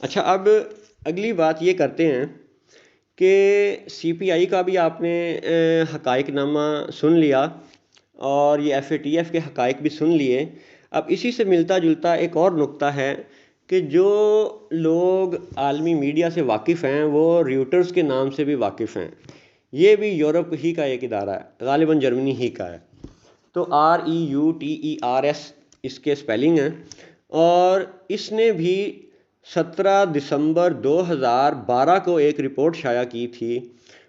اچھا، اب اگلی بات یہ کرتے ہیں کہ سی پی آئی کا بھی آپ نے حقائق نامہ سن لیا اور یہ ایف اے ٹی ایف کے حقائق بھی سن لیے۔ اب اسی سے ملتا جلتا ایک اور نقطہ ہے کہ جو لوگ عالمی میڈیا سے واقف ہیں وہ ریوٹرز کے نام سے بھی واقف ہیں۔ یہ بھی یورپ ہی کا ایک ادارہ ہے، غالباً جرمنی ہی کا ہے۔ تو REUTERS اس کے سپیلنگ ہیں، اور اس نے بھی 17 دسمبر 2012 کو ایک رپورٹ شائع کی تھی۔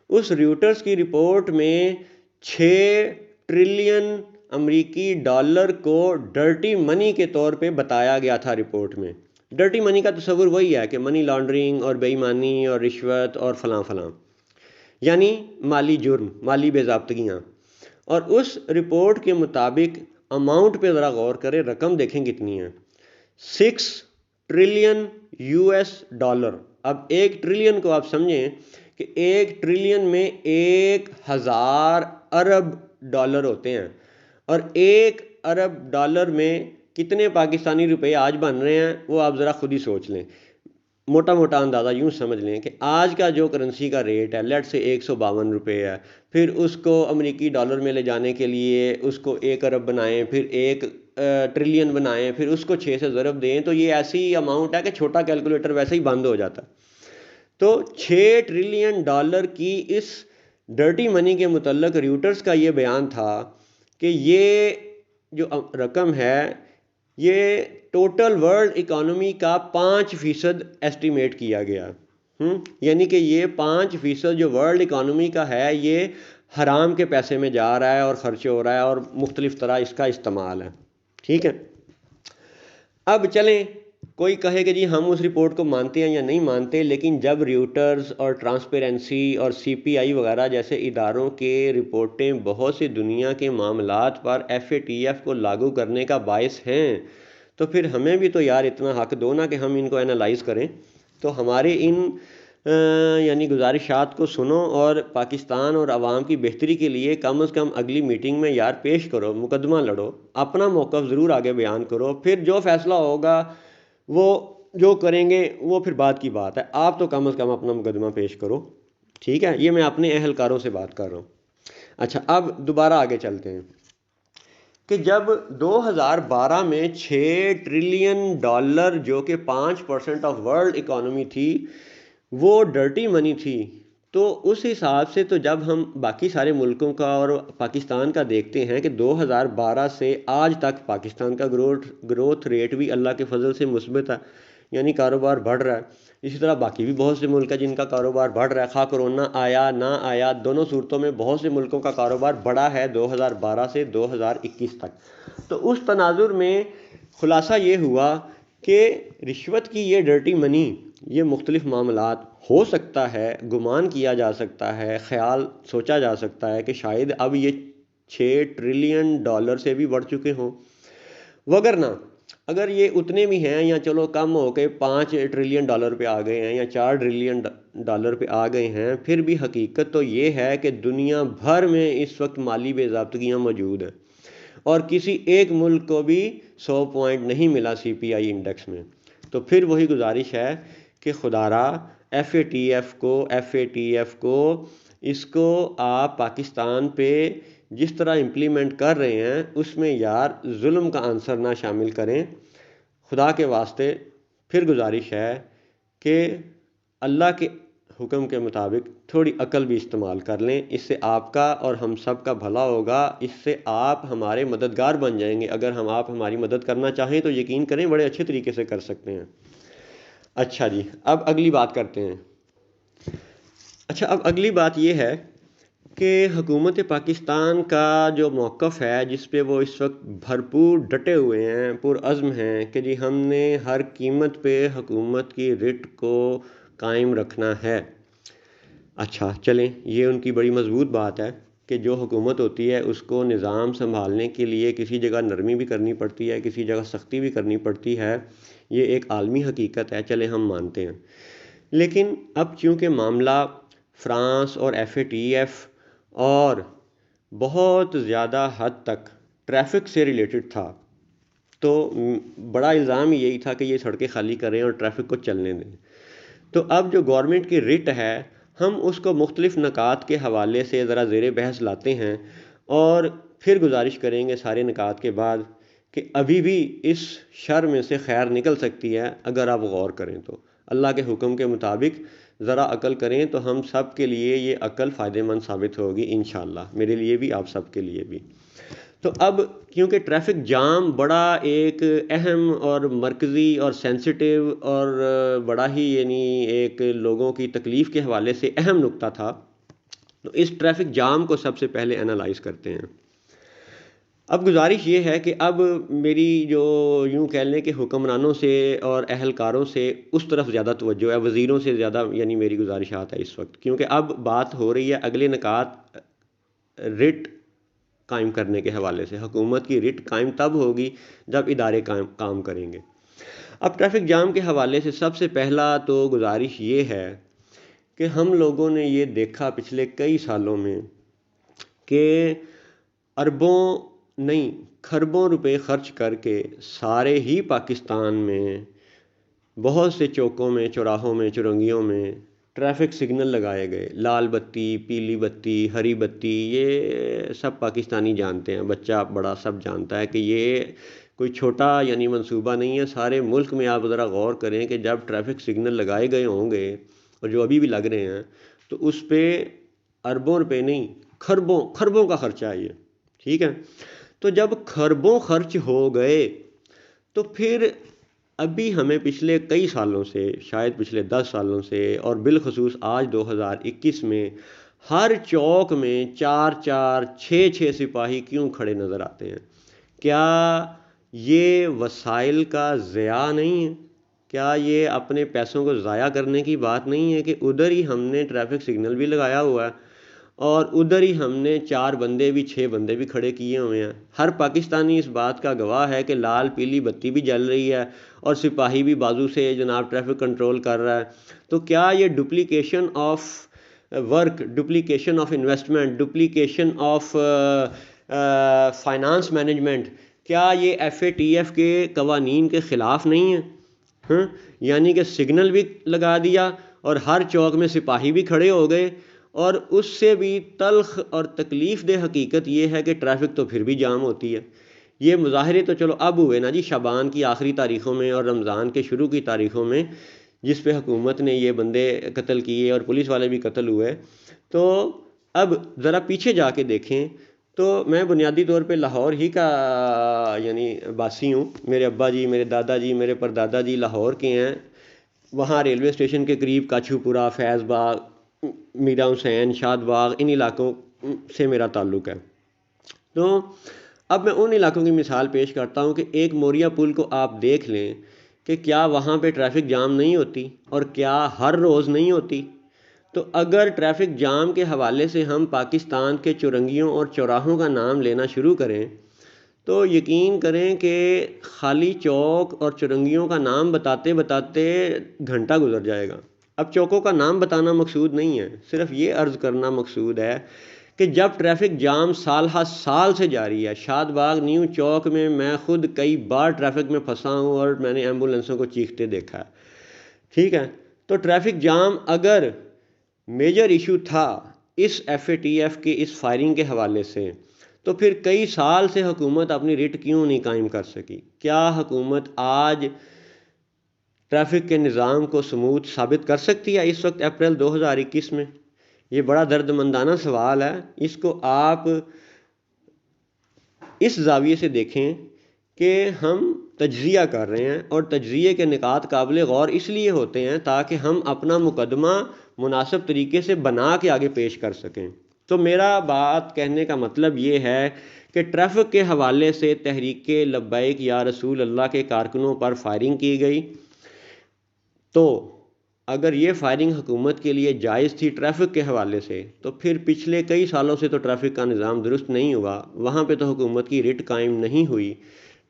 اس ریوٹرز کی رپورٹ میں 6 ٹریلین امریکی ڈالر کو ڈرٹی منی کے طور پہ بتایا گیا تھا۔ رپورٹ میں ڈرٹی منی کا تصور وہی ہے کہ منی لانڈرنگ اور بے ایمانی اور رشوت اور فلاں فلاں، یعنی مالی جرم، مالی بے ضابطگیاں۔ اور اس رپورٹ کے مطابق اماؤنٹ پہ ذرا غور کریں، رقم دیکھیں کتنی ہے، 6 ٹریلین US ڈالر۔ اب 1 ٹریلین کو آپ سمجھیں کہ 1 ٹریلین میں 1000 ارب ڈالر ہوتے ہیں، اور 1 ارب ڈالر میں کتنے پاکستانی روپے آج بن رہے ہیں وہ آپ ذرا خود ہی سوچ لیں۔ موٹا موٹا اندازہ یوں سمجھ لیں کہ آج کا جو کرنسی کا ریٹ ہے لیٹ سے 152 روپے ہے، پھر اس کو امریکی ڈالر میں لے جانے کے لیے اس کو 1 ارب بنائیں، پھر 1 ٹریلین بنائیں، پھر اس کو 6 سے ضرب دیں، تو یہ ایسی اماؤنٹ ہے کہ چھوٹا کیلکولیٹر ویسے ہی بند ہو جاتا۔ تو 6 ٹریلین ڈالر کی اس ڈرٹی منی کے متعلق ریوٹرز کا یہ بیان تھا کہ یہ جو رقم ہے یہ ٹوٹل ورلڈ اکانومی کا 5% ایسٹیمیٹ کیا گیا، یعنی کہ یہ 5% جو ورلڈ اکانومی کا ہے یہ حرام کے پیسے میں جا رہا ہے اور خرچ ہو رہا ہے اور مختلف طرح اس کا استعمال ہے۔ ٹھیک ہے، اب چلیں کوئی کہے کہ جی ہم اس رپورٹ کو مانتے ہیں یا نہیں مانتے، لیکن جب ریوٹرز اور ٹرانسپیرنسی اور CPI وغیرہ جیسے اداروں کے رپورٹیں بہت سی دنیا کے معاملات پر FATF کو لاگو کرنے کا باعث ہیں، تو پھر ہمیں بھی تو یار اتنا حق دو نا کہ ہم ان کو انالائز کریں۔ تو ہمارے ان یعنی گزارشات کو سنو اور پاکستان اور عوام کی بہتری کے لیے کم از کم اگلی میٹنگ میں یار پیش کرو، مقدمہ لڑو، اپنا موقف ضرور آگے بیان کرو، پھر جو فیصلہ ہوگا وہ جو کریں گے وہ پھر بعد کی بات ہے، آپ تو کم از کم اپنا مقدمہ پیش کرو۔ ٹھیک ہے، یہ میں اپنے اہلکاروں سے بات کر رہا ہوں۔ اچھا، اب دوبارہ آگے چلتے ہیں کہ جب 2012 میں 6 ٹریلین ڈالر جو کہ 5% آف ورلڈ اکانومی تھی وہ ڈرٹی منی تھی، تو اس حساب سے تو جب ہم باقی سارے ملکوں کا اور پاکستان کا دیکھتے ہیں کہ 2012 سے آج تک پاکستان کا گروتھ ریٹ بھی اللہ کے فضل سے مثبت ہے، یعنی کاروبار بڑھ رہا ہے۔ اسی طرح باقی بھی بہت سے ملک ہیں جن کا کاروبار بڑھ رہا ہے، خواہ کرونا آیا نہ آیا، دونوں صورتوں میں بہت سے ملکوں کا کاروبار بڑھا ہے 2012 سے 2021 تک۔ تو اس تناظر میں خلاصہ یہ ہوا کہ رشوت کی یہ ڈرٹی منی، یہ مختلف معاملات ہو سکتا ہے، گمان کیا جا سکتا ہے، خیال سوچا جا سکتا ہے کہ شاید اب یہ 6 ٹریلین ڈالر سے بھی بڑھ چکے ہوں، وگرنہ اگر یہ اتنے بھی ہیں یا چلو کم ہو کے 5 ٹریلین ڈالر پہ آ گئے ہیں یا 4 ٹریلین ڈالر پہ آ گئے ہیں، پھر بھی حقیقت تو یہ ہے کہ دنیا بھر میں اس وقت مالی بے ضابطگیاں موجود ہیں، اور کسی ایک ملک کو بھی 100 پوائنٹ نہیں ملا CPI انڈیکس میں۔ تو پھر وہی گزارش ہے کہ خدا را FATF کو اس کو آپ پاکستان پہ جس طرح امپلیمنٹ کر رہے ہیں اس میں یار ظلم کا عنصر نہ شامل کریں، خدا کے واسطے۔ پھر گزارش ہے کہ اللہ کے حکم کے مطابق تھوڑی عقل بھی استعمال کر لیں، اس سے آپ کا اور ہم سب کا بھلا ہوگا، اس سے آپ ہمارے مددگار بن جائیں گے۔ اگر آپ ہماری مدد کرنا چاہیں تو یقین کریں بڑے اچھے طریقے سے کر سکتے ہیں۔ اچھا جی، اب اگلی بات کرتے ہیں۔ اچھا، اب اگلی بات یہ ہے کہ حکومت پاکستان کا جو موقف ہے جس پہ وہ اس وقت بھرپور ڈٹے ہوئے ہیں، پرعزم ہیں کہ جی ہم نے ہر قیمت پہ حکومت کی رٹ کو قائم رکھنا ہے۔ اچھا چلیں، یہ ان کی بڑی مضبوط بات ہے کہ جو حکومت ہوتی ہے اس کو نظام سنبھالنے کے لیے کسی جگہ نرمی بھی کرنی پڑتی ہے، کسی جگہ سختی بھی کرنی پڑتی ہے، یہ ایک عالمی حقیقت ہے، چلیں ہم مانتے ہیں۔ لیکن اب چونکہ معاملہ فرانس اور FATF اور بہت زیادہ حد تک ٹریفک سے ریلیٹڈ تھا، تو بڑا الزام یہی تھا کہ یہ سڑکیں خالی کریں اور ٹریفک کو چلنے دیں۔ تو اب جو گورنمنٹ کی رٹ ہے ہم اس کو مختلف نکات کے حوالے سے ذرا زیر بحث لاتے ہیں، اور پھر گزارش کریں گے سارے نکات کے بعد کہ ابھی بھی اس شر میں سے خیر نکل سکتی ہے اگر آپ غور کریں تو۔ اللہ کے حکم کے مطابق ذرا عقل کریں تو ہم سب کے لیے یہ عقل فائدہ مند ثابت ہوگی انشاءاللہ، میرے لیے بھی، آپ سب کے لیے بھی۔ تو اب کیونکہ ٹریفک جام بڑا ایک اہم اور مرکزی اور سینسٹیو اور بڑا ہی یعنی ایک لوگوں کی تکلیف کے حوالے سے اہم نقطہ تھا، تو اس ٹریفک جام کو سب سے پہلے انالائز کرتے ہیں۔ اب گزارش یہ ہے کہ اب میری جو یوں کہہ لیں کہ حکمرانوں سے اور اہلکاروں سے اس طرف زیادہ توجہ ہے، وزیروں سے زیادہ یعنی میری گزارشات ہے اس وقت، کیونکہ اب بات ہو رہی ہے اگلے نکات رٹ قائم کرنے کے حوالے سے۔ حکومت کی رٹ قائم تب ہوگی جب ادارے کام کریں گے۔ اب ٹریفک جام کے حوالے سے سب سے پہلا تو گزارش یہ ہے کہ ہم لوگوں نے یہ دیکھا پچھلے کئی سالوں میں کہ اربوں نہیں کھربوں روپے خرچ کر کے سارے ہی پاکستان میں بہت سے چوکوں میں، چوراہوں میں، چرنگیوں میں ٹریفک سگنل لگائے گئے، لال بتی، پیلی بتی، ہری بتی، یہ سب پاکستانی جانتے ہیں، بچہ بڑا سب جانتا ہے کہ یہ کوئی چھوٹا یعنی منصوبہ نہیں ہے۔ سارے ملک میں آپ ذرا غور کریں کہ جب ٹریفک سگنل لگائے گئے ہوں گے اور جو ابھی بھی لگ رہے ہیں تو اس پہ اربوں روپے نہیں کھربوں کا خرچہ ہے یہ، ٹھیک ہے۔ تو جب کھربوں خرچ ہو گئے تو پھر ابھی ہمیں پچھلے کئی سالوں سے، شاید پچھلے 10 سالوں سے اور بالخصوص آج 2021 میں ہر چوک میں 4 6 سپاہی کیوں کھڑے نظر آتے ہیں؟ کیا یہ وسائل کا ضیاع نہیں ہے؟ کیا یہ اپنے پیسوں کو ضائع کرنے کی بات نہیں ہے کہ ادھر ہی ہم نے ٹریفک سگنل بھی لگایا ہوا ہے اور ادھر ہی ہم نے 4 بندے بھی 6 بندے بھی کھڑے کیے ہوئے ہیں؟ ہر پاکستانی اس بات کا گواہ ہے کہ لال پیلی بتی بھی جل رہی ہے اور سپاہی بھی بازو سے جناب ٹریفک کنٹرول کر رہا ہے۔ تو کیا یہ duplication of work, duplication of investment, duplication of finance management, کیا یہ FATF کے قوانین کے خلاف نہیں ہے؟ ہاں، یعنی کہ سگنل بھی لگا دیا اور ہر چوک میں سپاہی بھی کھڑے ہو گئے، اور اس سے بھی تلخ اور تکلیف دہ حقیقت یہ ہے کہ ٹریفک تو پھر بھی جام ہوتی ہے۔ یہ مظاہرے تو چلو اب ہوئے نا جی، شعبان کی آخری تاریخوں میں اور رمضان کے شروع کی تاریخوں میں، جس پہ حکومت نے یہ بندے قتل کیے اور پولیس والے بھی قتل ہوئے۔ تو اب ذرا پیچھے جا کے دیکھیں تو میں بنیادی طور پہ لاہور ہی کا یعنی باسی ہوں، میرے ابا جی، میرے دادا جی، میرے پردادا جی لاہور کے ہیں۔ وہاں ریلوے اسٹیشن کے قریب کاچھو پورہ، فیض باغ، میرا حسین، شاد باغ، ان علاقوں سے میرا تعلق ہے۔ تو اب میں ان علاقوں کی مثال پیش کرتا ہوں کہ ایک موریا پل کو آپ دیکھ لیں کہ کیا وہاں پہ ٹریفک جام نہیں ہوتی، اور کیا ہر روز نہیں ہوتی؟ تو اگر ٹریفک جام کے حوالے سے ہم پاکستان کے چرنگیوں اور چوراہوں کا نام لینا شروع کریں تو یقین کریں کہ خالی چوک اور چرنگیوں کا نام بتاتے بتاتے گھنٹہ گزر جائے گا۔ اب چوکوں کا نام بتانا مقصود نہیں ہے، صرف یہ عرض کرنا مقصود ہے کہ جب ٹریفک جام سال ہر سال سے جاری ہے، شاد باغ نیو چوک میں میں خود کئی بار ٹریفک میں پھنسا ہوں اور میں نے ایمبولینسوں کو چیختے دیکھا ہے، ٹھیک ہے۔ تو ٹریفک جام اگر میجر ایشو تھا اس FATF کی اس فائرنگ کے حوالے سے، تو پھر کئی سال سے حکومت اپنی رٹ کیوں نہیں قائم کر سکی؟ کیا حکومت آج ٹریفک کے نظام کو سموتھ ثابت کر سکتی ہے اس وقت اپریل 2021 میں؟ یہ بڑا درد مندانہ سوال ہے۔ اس کو آپ اس زاویے سے دیکھیں کہ ہم تجزیہ کر رہے ہیں، اور تجزیے کے نکات قابل غور اس لیے ہوتے ہیں تاکہ ہم اپنا مقدمہ مناسب طریقے سے بنا کے آگے پیش کر سکیں۔ تو میرا بات کہنے کا مطلب یہ ہے کہ ٹریفک کے حوالے سے تحریک لبیک یا رسول اللہ کے کارکنوں پر فائرنگ کی گئی، تو اگر یہ فائرنگ حکومت کے لیے جائز تھی ٹریفک کے حوالے سے، تو پھر پچھلے کئی سالوں سے تو ٹریفک کا نظام درست نہیں ہوا، وہاں پہ تو حکومت کی رٹ قائم نہیں ہوئی،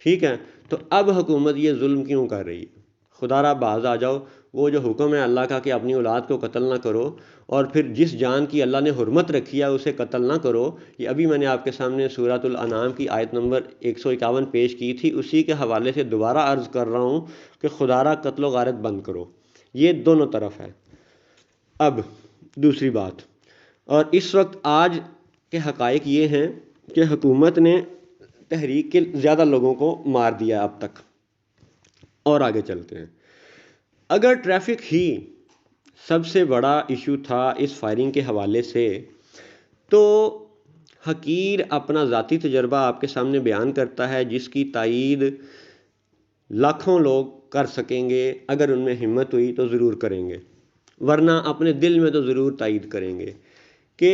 ٹھیک ہے۔ تو اب حکومت یہ ظلم کیوں کر رہی ہے؟ خدا را باز آ جاؤ، وہ جو حکم ہے اللہ کا کہ اپنی اولاد کو قتل نہ کرو، اور پھر جس جان کی اللہ نے حرمت رکھی ہے اسے قتل نہ کرو، یہ ابھی میں نے آپ کے سامنے سورۃ الانعام کی آیت نمبر 151 پیش کی تھی، اسی کے حوالے سے دوبارہ عرض کر رہا ہوں کہ خدا را قتل و غارت بند کرو۔ یہ دونوں طرف ہے۔ اب دوسری بات، اور اس وقت آج کے حقائق یہ ہیں کہ حکومت نے تحریک کے زیادہ لوگوں کو مار دیا اب تک۔ اور آگے چلتے ہیں۔ اگر ٹریفک ہی سب سے بڑا ایشو تھا اس فائرنگ کے حوالے سے، تو حقیر اپنا ذاتی تجربہ آپ کے سامنے بیان کرتا ہے، جس کی تائید لاکھوں لوگ کر سکیں گے، اگر ان میں ہمت ہوئی تو ضرور کریں گے، ورنہ اپنے دل میں تو ضرور تائید کریں گے کہ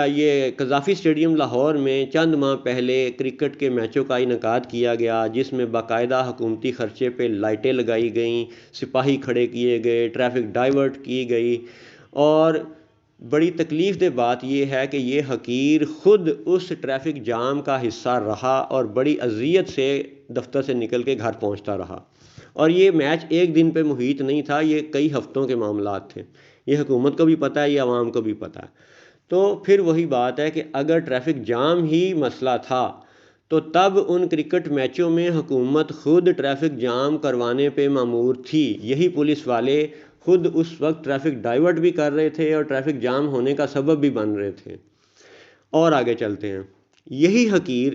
یہ قذافی اسٹیڈیم لاہور میں چند ماہ پہلے کرکٹ کے میچوں کا انعقاد کیا گیا، جس میں باقاعدہ حکومتی خرچے پہ لائٹیں لگائی گئیں، سپاہی کھڑے کیے گئے، ٹریفک ڈائیورٹ کی گئی، اور بڑی تکلیف دہ بات یہ ہے کہ یہ حقیر خود اس ٹریفک جام کا حصہ رہا اور بڑی اذیت سے دفتر سے نکل کے گھر پہنچتا رہا، اور یہ میچ ایک دن پہ محیط نہیں تھا، یہ کئی ہفتوں کے معاملات تھے، یہ حکومت کو بھی پتہ ہے، یہ عوام کو بھی پتہ ہے۔ تو پھر وہی بات ہے کہ اگر ٹریفک جام ہی مسئلہ تھا تو تب ان کرکٹ میچوں میں حکومت خود ٹریفک جام کروانے پہ مامور تھی، یہی پولیس والے خود اس وقت ٹریفک ڈائیورٹ بھی کر رہے تھے اور ٹریفک جام ہونے کا سبب بھی بن رہے تھے۔ اور آگے چلتے ہیں۔ یہی حقیر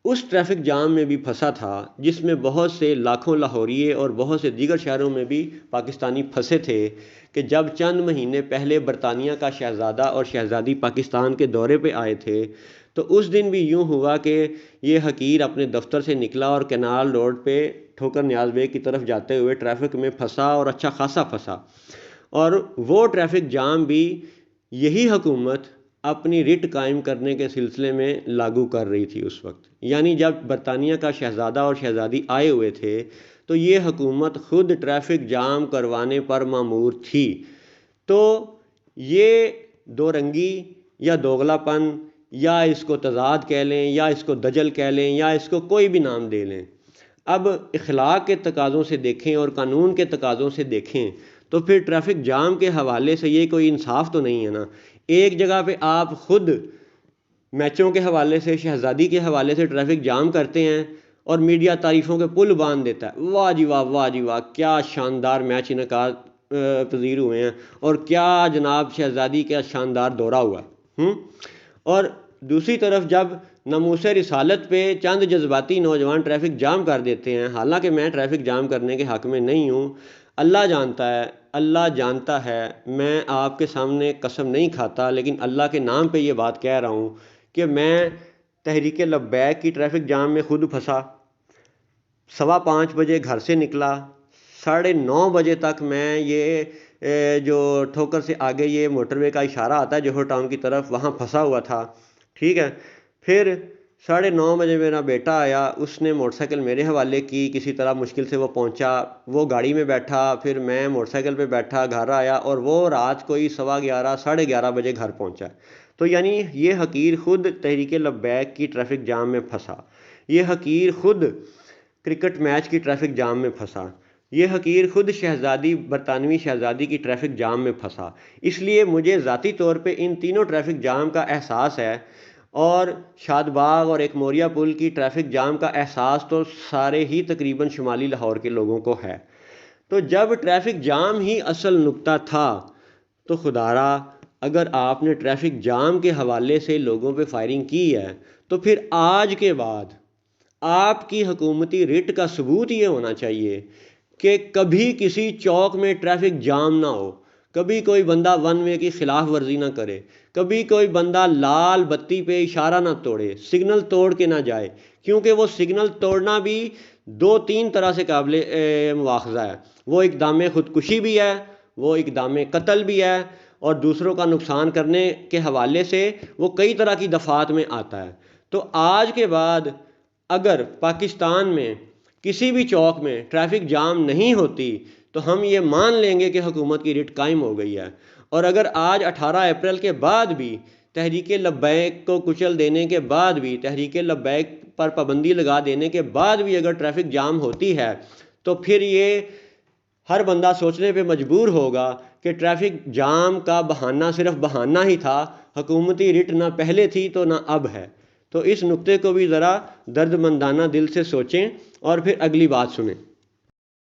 اس ٹریفک جام میں بھی پھنسا تھا جس میں بہت سے لاکھوں لاہوریے اور بہت سے دیگر شہروں میں بھی پاکستانی پھنسے تھے، کہ جب چند مہینے پہلے برطانیہ کا شہزادہ اور شہزادی پاکستان کے دورے پہ آئے تھے، تو اس دن بھی یوں ہوا کہ یہ حقیر اپنے دفتر سے نکلا اور کینال روڈ پہ ٹھوکر نیاز بیگ کی طرف جاتے ہوئے ٹریفک میں پھنسا، اور اچھا خاصا پھنسا، اور وہ ٹریفک جام بھی یہی حکومت اپنی رٹ قائم کرنے کے سلسلے میں لاگو کر رہی تھی اس وقت۔ یعنی جب برطانیہ کا شہزادہ اور شہزادی آئے ہوئے تھے تو یہ حکومت خود ٹریفک جام کروانے پر مامور تھی۔ تو یہ دو رنگی یا دوغلا پن، یا اس کو تضاد کہہ لیں، یا اس کو دجل کہہ لیں، یا اس کو کوئی بھی نام دے لیں، اب اخلاق کے تقاضوں سے دیکھیں اور قانون کے تقاضوں سے دیکھیں تو پھر ٹریفک جام کے حوالے سے یہ کوئی انصاف تو نہیں ہے نا۔ ایک جگہ پہ آپ خود میچوں کے حوالے سے، شہزادی کے حوالے سے ٹریفک جام کرتے ہیں اور میڈیا تعریفوں کے پل باندھ دیتا ہے، واہ جی واہ، واہ جی واہ، کیا شاندار میچ انعقاد پذیر ہوئے ہیں، اور کیا جناب شہزادی کا شاندار دورہ ہوا۔ اور دوسری طرف جب ناموس رسالت پہ چند جذباتی نوجوان ٹریفک جام کر دیتے ہیں، حالانکہ میں ٹریفک جام کرنے کے حق میں نہیں ہوں، اللہ جانتا ہے، اللہ جانتا ہے، میں آپ کے سامنے قسم نہیں کھاتا، لیکن اللہ کے نام پہ یہ بات کہہ رہا ہوں کہ میں تحریک لبیک کی ٹریفک جام میں خود پھنسا، 5:15 بجے گھر سے نکلا، 9:30 بجے تک میں یہ جو ٹھوکر سے آگے یہ موٹر وے کا اشارہ آتا ہے جوہر ٹاؤن کی طرف، وہاں پھنسا ہوا تھا، ٹھیک ہے۔ پھر 9:30 بجے میرا بیٹا آیا، اس نے موٹر سائیکل میرے حوالے کی، کسی طرح مشکل سے وہ پہنچا، وہ گاڑی میں بیٹھا، پھر میں موٹر سائیکل پہ بیٹھا، گھر آیا، اور وہ رات کوئی 11:15 11:30 بجے گھر پہنچا۔ تو یعنی یہ حقیر خود تحریک لبیک کی ٹریفک جام میں پھنسا، یہ حقیر خود کرکٹ میچ کی ٹریفک جام میں پھنسا، یہ حقیر خود شہزادی، برطانوی شہزادی کی ٹریفک جام میں پھنسا۔ اس لیے مجھے ذاتی طور پہ ان تینوں ٹریفک جام کا احساس ہے، اور شاد باغ اور ایک موریا پل کی ٹریفک جام کا احساس تو سارے ہی تقریباً شمالی لاہور کے لوگوں کو ہے۔ تو جب ٹریفک جام ہی اصل نقطہ تھا تو خدارا اگر آپ نے ٹریفک جام کے حوالے سے لوگوں پہ فائرنگ کی ہے تو پھر آج کے بعد آپ کی حکومتی رٹ کا ثبوت یہ ہونا چاہیے کہ کبھی کسی چوک میں ٹریفک جام نہ ہو، کبھی کوئی بندہ ون وے کی خلاف ورزی نہ کرے، کبھی کوئی بندہ لال بتی پہ اشارہ نہ توڑے، سگنل توڑ کے نہ جائے، کیونکہ وہ سگنل توڑنا بھی 2-3 طرح سے قابل مواخذہ ہے۔ وہ اقدام خودکشی بھی ہے، وہ اقدام قتل بھی ہے، اور دوسروں کا نقصان کرنے کے حوالے سے وہ کئی طرح کی دفعات میں آتا ہے۔ تو آج کے بعد اگر پاکستان میں کسی بھی چوک میں ٹریفک جام نہیں ہوتی تو ہم یہ مان لیں گے کہ حکومت کی رٹ قائم ہو گئی ہے، اور اگر آج 18 اپریل کے بعد بھی تحریک لبیک کو کچل دینے کے بعد بھی، تحریک لبیک پر پابندی لگا دینے کے بعد بھی اگر ٹریفک جام ہوتی ہے تو پھر یہ ہر بندہ سوچنے پہ مجبور ہوگا کہ ٹریفک جام کا بہانہ صرف بہانہ ہی تھا، حکومتی رٹ نہ پہلے تھی تو نہ اب ہے۔ تو اس نقطے کو بھی ذرا درد مندانہ دل سے سوچیں اور پھر اگلی بات سنیں۔